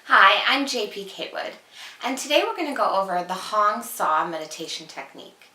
Hi, I'm JP Catewood, and today we're going to go over the Hong-Sau meditation technique.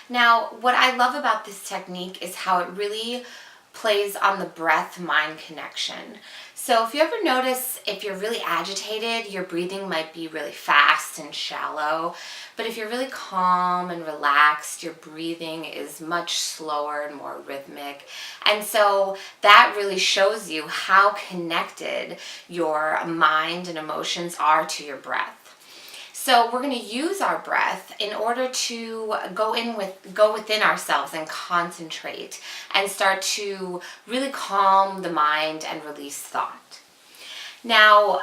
Now, what I love about this technique is how it really plays on the breath-mind connection. So if you ever notice, if you're really agitated, your breathing might be really fast and shallow. But if you're really calm and relaxed, your breathing is much slower and more rhythmic. And so that really shows you how connected your mind and emotions are to your breath. So we're going to use our breath in order to go within ourselves and concentrate and start to really calm the mind and release thought. Now,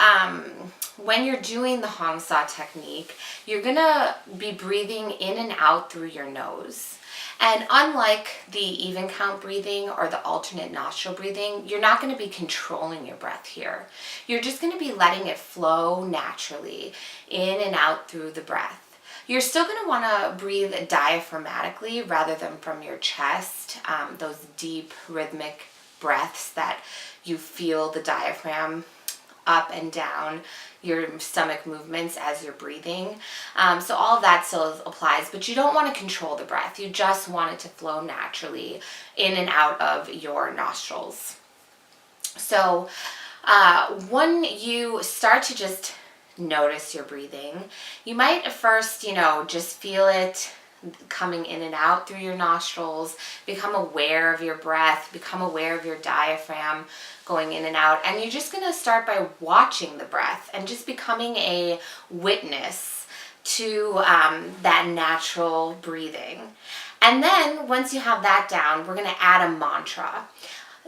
when you're doing the Hong-Sau technique, you're going to be breathing in and out through your nose. And unlike the even count breathing or the alternate nostril breathing, you're not going to be controlling your breath here. You're just going to be letting it flow naturally in and out through the breath. You're still going to want to breathe diaphragmatically rather than from your chest, those deep rhythmic breaths that you feel the diaphragm up and down your stomach movements as you're breathing. So all of that still applies, but you don't want to control the breath. You just want it to flow naturally in and out of your nostrils. So when you start to just notice your breathing, you might first, just feel it coming in and out through your nostrils, become aware of your breath, become aware of your diaphragm going in and out. And you're just going to start by watching the breath and just becoming a witness to that natural breathing. And then once you have that down, we're going to add a mantra.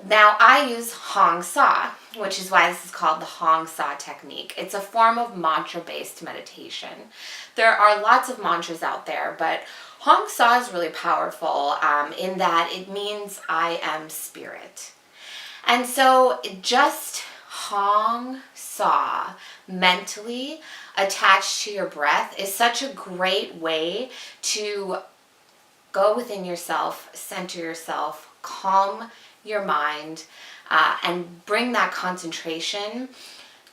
Now, I use Hong-Sau, which is why this is called the Hong-Sau technique. It's a form of mantra-based meditation. There are lots of mantras out there, but Hong-Sau is really powerful in that it means I am spirit. And so just Hong-Sau mentally attached to your breath is such a great way to go within yourself, center yourself, calm your mind, and bring that concentration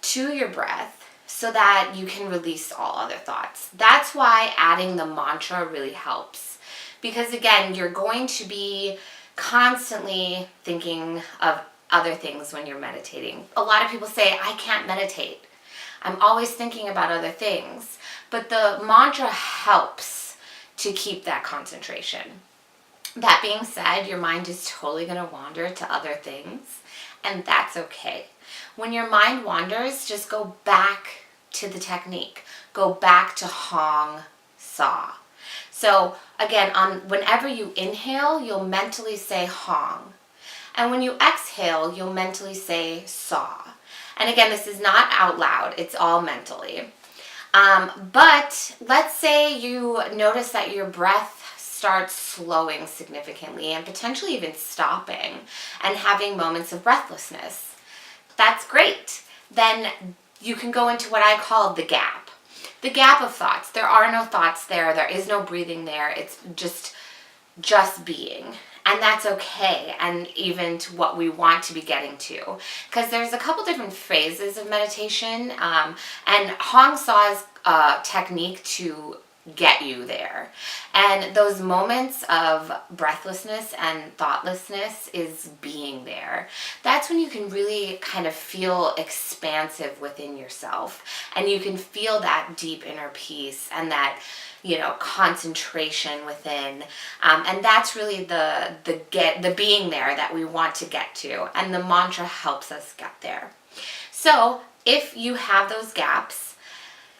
to your breath so that you can release all other thoughts. That's why adding the mantra really helps. Because again, you're going to be constantly thinking of other things when you're meditating. A lot of people say, I can't meditate. I'm always thinking about other things. But the mantra helps to keep that concentration. That being said, your mind is totally going to wander to other things, and that's okay. When your mind wanders, just go back to the technique. Go back to Hong-Sau. So again, whenever you inhale, you'll mentally say Hong. And when you exhale, you'll mentally say Saw. And again, this is not out loud. It's all mentally. But let's say you notice that your breath starts slowing significantly and potentially even stopping and having moments of breathlessness. That's great. Then you can go into what I call the gap. The gap of thoughts. There are no thoughts there. There is no breathing there. It's just being. And that's okay, and even to what we want to be getting to. Because there's a couple different phases of meditation, and Hong-Sau's technique to get you there. And those moments of breathlessness and thoughtlessness is being there. That's when you can really kind of feel expansive within yourself, and you can feel that deep inner peace and that concentration within, and that's really the being there that we want to get to, and the mantra helps us get there. So if you have those gaps,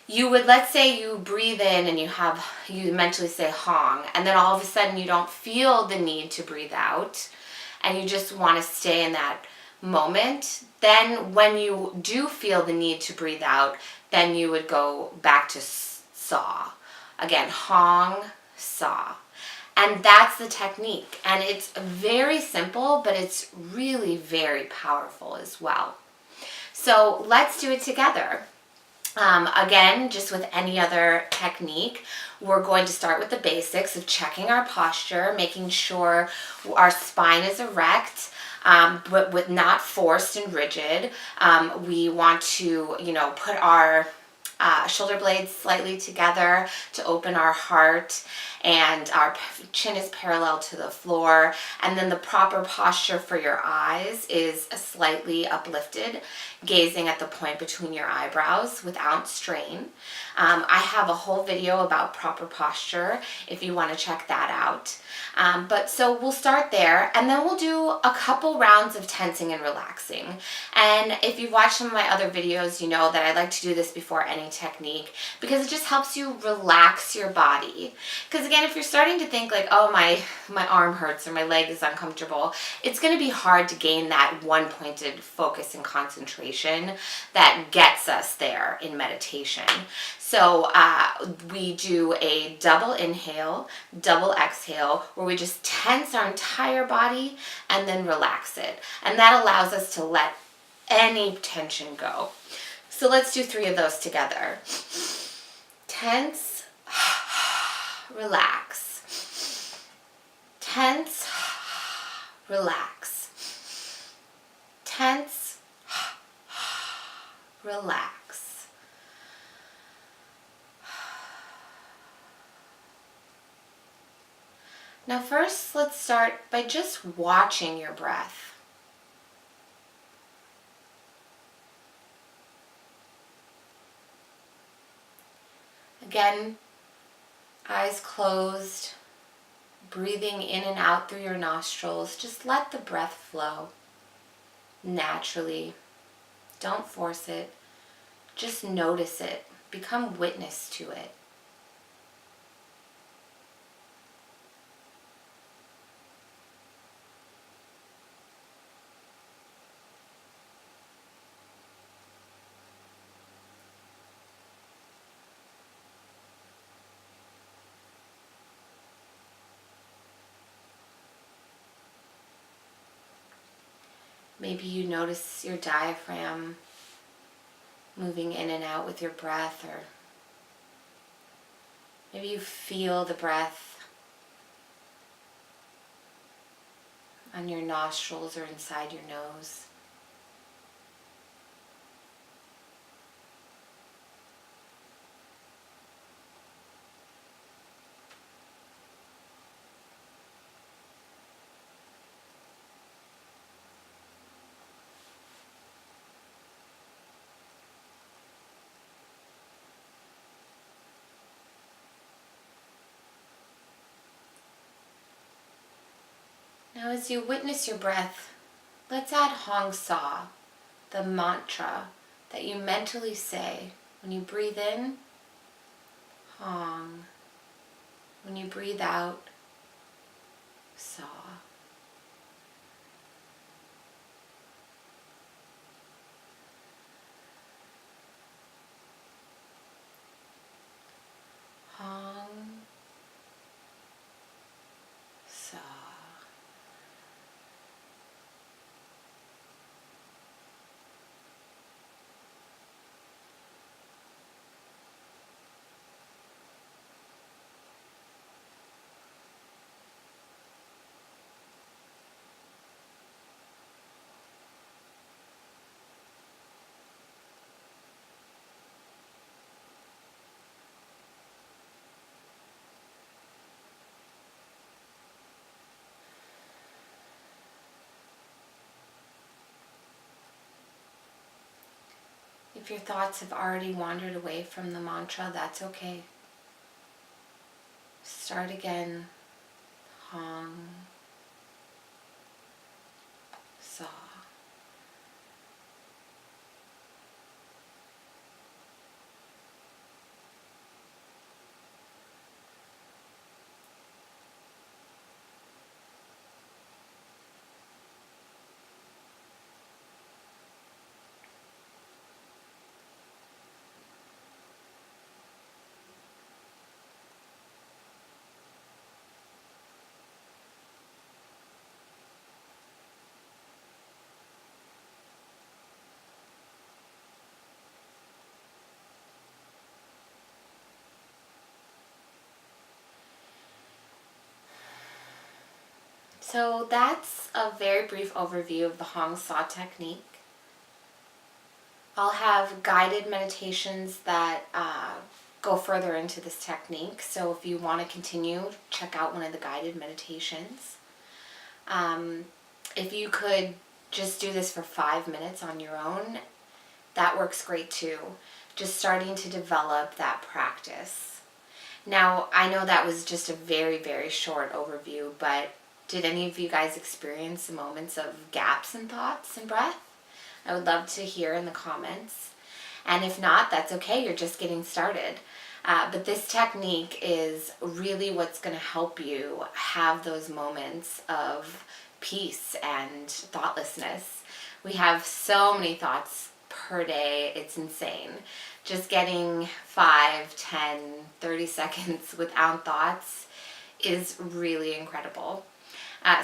you would, let's say you breathe in and you mentally say Hong, and then all of a sudden you don't feel the need to breathe out, and you just want to stay in that moment. Then when you do feel the need to breathe out, then you would go back to Saw. Again, Hong-Sau. And that's the technique. And it's very simple, but it's really very powerful as well. So let's do it together. Again, just with any other technique, we're going to start with the basics of checking our posture, making sure our spine is erect, but with not forced and rigid. We want to, put our shoulder blades slightly together to open our heart, and our chin is parallel to the floor, and then the proper posture for your eyes is slightly uplifted, gazing at the point between your eyebrows without strain. I have a whole video about proper posture if you want to check that out. But so we'll start there, and then we'll do a couple rounds of tensing and relaxing. And if you've watched some of my other videos, you know that I like to do this before any technique because it just helps you relax your body. Because again, if you're starting to think like, oh, my arm hurts or my leg is uncomfortable, it's going to be hard to gain that one-pointed focus and concentration that gets us there in meditation. So we do a double inhale, double exhale, where we just tense our entire body and then relax it. And that allows us to let any tension go. So let's do 3 of those together. Tense, relax. Tense, relax. Tense, relax. Now first, let's start by just watching your breath. Again, eyes closed, breathing in and out through your nostrils. Just let the breath flow naturally. Don't force it. Just notice it. Become witness to it. Maybe you notice your diaphragm moving in and out with your breath, or maybe you feel the breath on your nostrils or inside your nose. Now as you witness your breath, let's add Hong-Sau, the mantra that you mentally say. When you breathe in, Hong. When you breathe out, Sa. Hong, Sa. If your thoughts have already wandered away from the mantra, that's okay. Start again. Hong, Sa. So that's a very brief overview of the Hong-Sau technique. I'll have guided meditations that go further into this technique. So if you want to continue, check out one of the guided meditations. If you could just do this for 5 minutes on your own, that works great too. Just starting to develop that practice. Now, I know that was just a very, very short overview, but did any of you guys experience moments of gaps in thoughts and breath? I would love to hear in the comments. And if not, that's okay, you're just getting started. But this technique is really what's going to help you have those moments of peace and thoughtlessness. We have so many thoughts per day, it's insane. Just getting 5, 10, 30 seconds without thoughts is really incredible.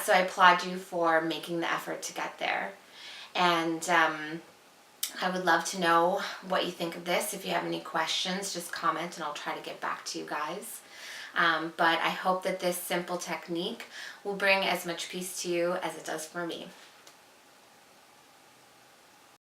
So I applaud you for making the effort to get there. And I would love to know what you think of this. If you have any questions, just comment and I'll try to get back to you guys. But I hope that this simple technique will bring as much peace to you as it does for me.